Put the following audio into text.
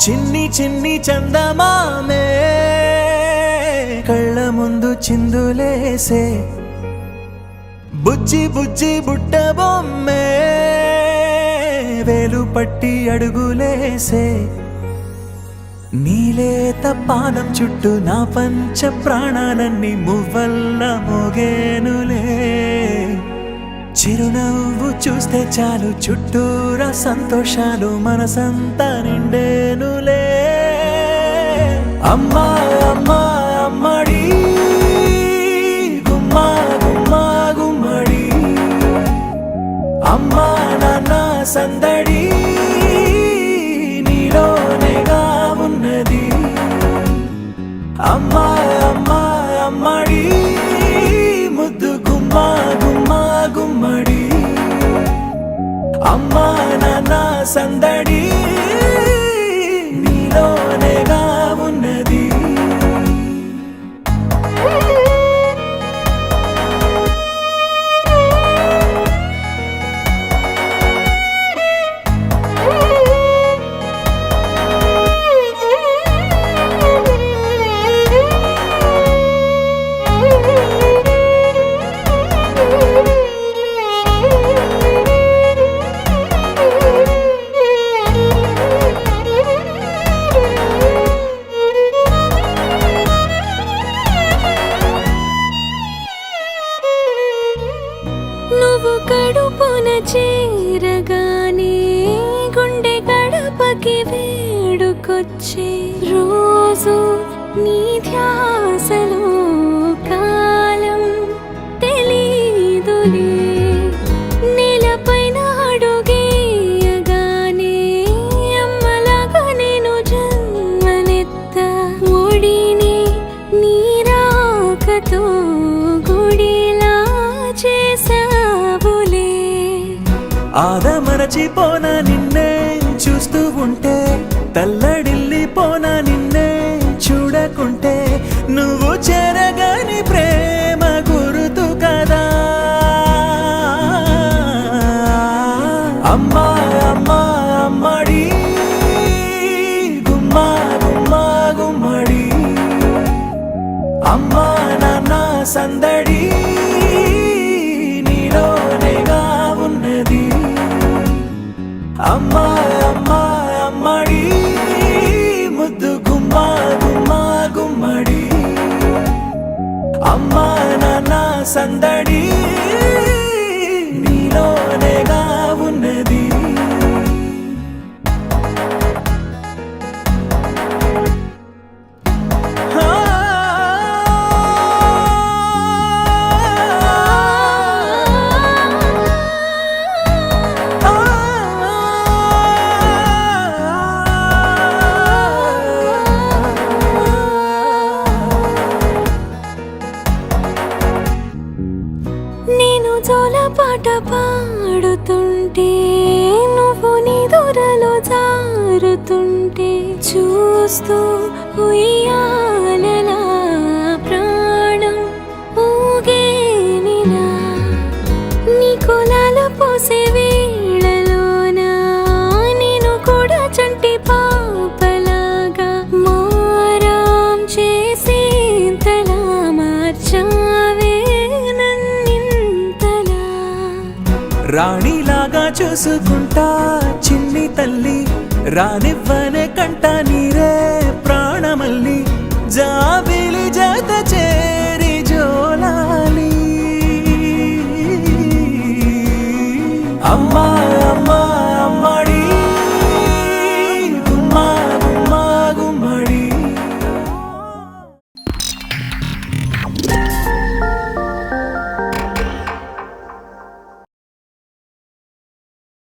చిన్ని చిన్ని చందమామే కళ్ళ ముందు చిందులేసే బుజ్జి బుజ్జి బుట్ట బొమ్మే వేలు పట్టి అడుగులేసే నీలేత పాదం చుట్టూ నా పంచ ప్రాణాలన్నీ మువ్వల్ల మోగేనులే చిరునవ్వు చూస్తే చాలు చుట్టూరా సంతోషాలు మనసంతా నిండేనులే అమ్మా అమ్మా అమ్మడి గుమ్మా గుమ్మా గుమ్మడి అమ్మా నాన్న సందడి నీలోనేగా ఉన్నది అమ్మా అమ్మా అమ్మడి ముద్దు గుమ్మా గుమ్మా గుమ్మడి అమ్మా నాన్న సందడి నీలోనేగా ఉన్నది నువ్వు కడుపున చేరగానే గుండె గడపకి వేడుకొచ్చే రోజు నీ ధ్యాసలో కాలం తెలీదులే నేలపైన అడుగేయగానే అమ్మలాగా నేను జన్మనెత్త ఒడిని నీ రాకతో గుడిలా చేసావులే ఆదమరచిపోనా నిన్నే చూస్తూ ఉంటే తల్లడిల్లిపోనా నిన్నే చూడకుంటే నువ్వు చెరగని ప్రేమ గురుతు కదా అమ్మా అమ్మా అమ్మడి గుమ్మా గుమ్మా గుమ్మడి అమ్మా నాన్న సందడి నీలోనేగా ఉన్నది అమ్మా అమ్మా అమ్మడి ముద్దు గుమ్మా గుమ్మా గుమ్మడి అమ్మా నాన్న సందడి నీలోనేగా ఉన్నది నేను జోలపాట పాడుతుంటే నువ్వు నిదురలో జారుతుంటే చూస్తూ ఉయ్యాలలా ప్రాణం ఊగేనిలా నీ కులాల పోసే వేళలోన నేను కూడా చంటి పాపలాగా మారాం చేసేంతలా మార్చావే రాణిలాగా చూసుకుంటా చిన్ని తల్లి రానివ్వనే కంట నీరే ప్రాణమల్లి జాబిలి జత చేరి జోలాలి అమ్మా